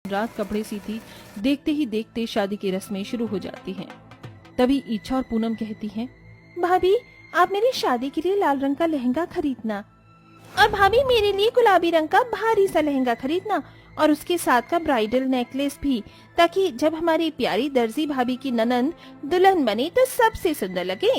रात कपड़े सीती, देखते ही देखते शादी की रस्में शुरू हो जाती हैं। तभी इच्छा और पूनम कहती हैं, भाभी आप मेरी शादी के लिए लाल रंग का लहंगा खरीदना, और भाभी मेरे लिए गुलाबी रंग का भारी सा लहंगा खरीदना, और उसके साथ का ब्राइडल नेकलेस भी, ताकि जब हमारी प्यारी दर्जी भाभी की ननंद दुल्हन बने तो सबसे सुंदर लगे।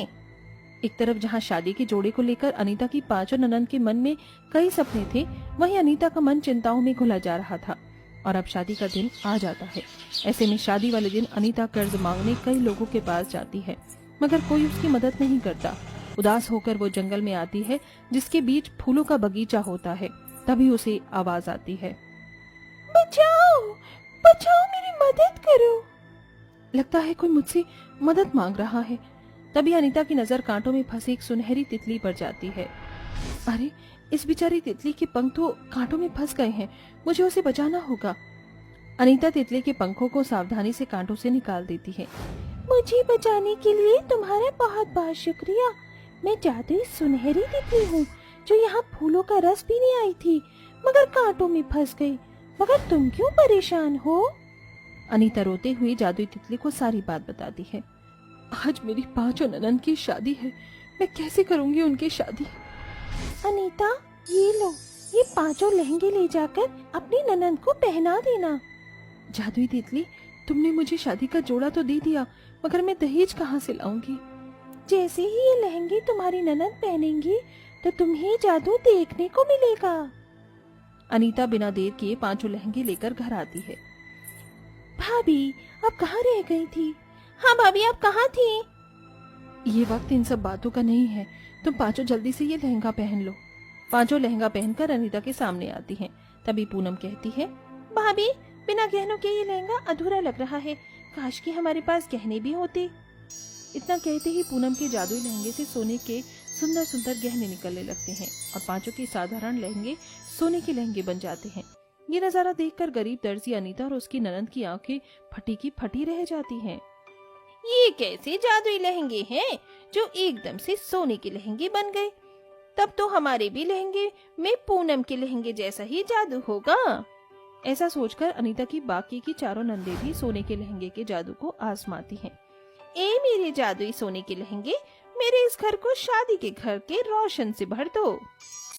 एक तरफ जहाँ शादी के जोड़े को लेकर अनीता की पांचों ननंद के मन में कई सपने थे, वहीं अनीता का मन चिंताओं में घुला जा रहा था। और अब शादी का दिन आ जाता है। ऐसे में शादी वाले दिन अनीता कर्ज मांगने कई लोगों के पास जाती है, मगर कोई उसकी मदद नहीं करता। उदास होकर वो जंगल में आती है, जिसके बीच फूलों का बगीचा होता है। तभी उसे आवाज आती है, बचाओ बचाओ, मेरी मदद करो। लगता है कोई मुझसे मदद मांग रहा है। तभी अनीता की नजर कांटों में फंसी एक सुनहरी तितली पर जाती है। अरे, इस बेचारी तितली के पंख तो कांटों में फंस गए हैं, मुझे उसे बचाना होगा। अनीता तितली के पंखों को सावधानी से कांटों से निकाल देती है। मुझे बचाने के लिए तुम्हारा बहुत बहुत शुक्रिया। मैं जादुई सुनहरी तितली हूँ, जो यहाँ फूलों का रस पीने आई थी, मगर कांटों में फंस गई। मगर तुम क्यों परेशान हो? अनीता रोते हुए जादुई तितली को सारी बात बताती है। आज मेरी पांचों ननंद की शादी है, मैं कैसे करूंगी उनकी शादी? अनीता, ये लो, ये पांचों लहंगे ले जाकर अपनी ननंद को पहना देना। जादुई तितली, तुमने मुझे शादी का जोड़ा तो दे दिया, मगर मैं दहेज कहाँ से लाऊंगी? जैसे ही ये लहंगे तुम्हारी ननंद पहनेंगी तो तुम्हें जादू देखने को मिलेगा। अनीता बिना देर किए पांचों लहंगे लेकर घर आती है। भाभी, आप कहाँ रह गई थी? हाँ भाभी, आप कहाँ थी? ये वक्त इन सब बातों का नहीं है, तुम पांचों जल्दी से ये लहंगा पहन लो। पांचों लहंगा पहनकर अनीता के सामने आती हैं। तभी पूनम कहती है, भाभी बिना गहनों के ये लहंगा अधूरा लग रहा है, काश कि हमारे पास गहने भी होते। इतना कहते ही पूनम के जादुई लहंगे से सोने के सुंदर सुंदर गहने निकलने लगते हैं और पांचों के साधारण लहंगे सोने के लहंगे बन जाते हैं। ये नजारा देखकर गरीब दर्जी अनीता और उसकी ननंद की आंखें फटी की फटी रह जाती हैं। ये कैसे जादुई लहंगे हैं जो एकदम से सोने के लहंगे बन गए? तब तो हमारे भी लहंगे में पूनम के लहंगे जैसा ही जादू होगा। ऐसा सोचकर अनीता की बाकी की चारों नंदे भी सोने के लहंगे के जादू को आजमाती हैं। ए मेरे जादुई सोने के लहंगे, मेरे इस घर को शादी के घर के रोशन से भर दो।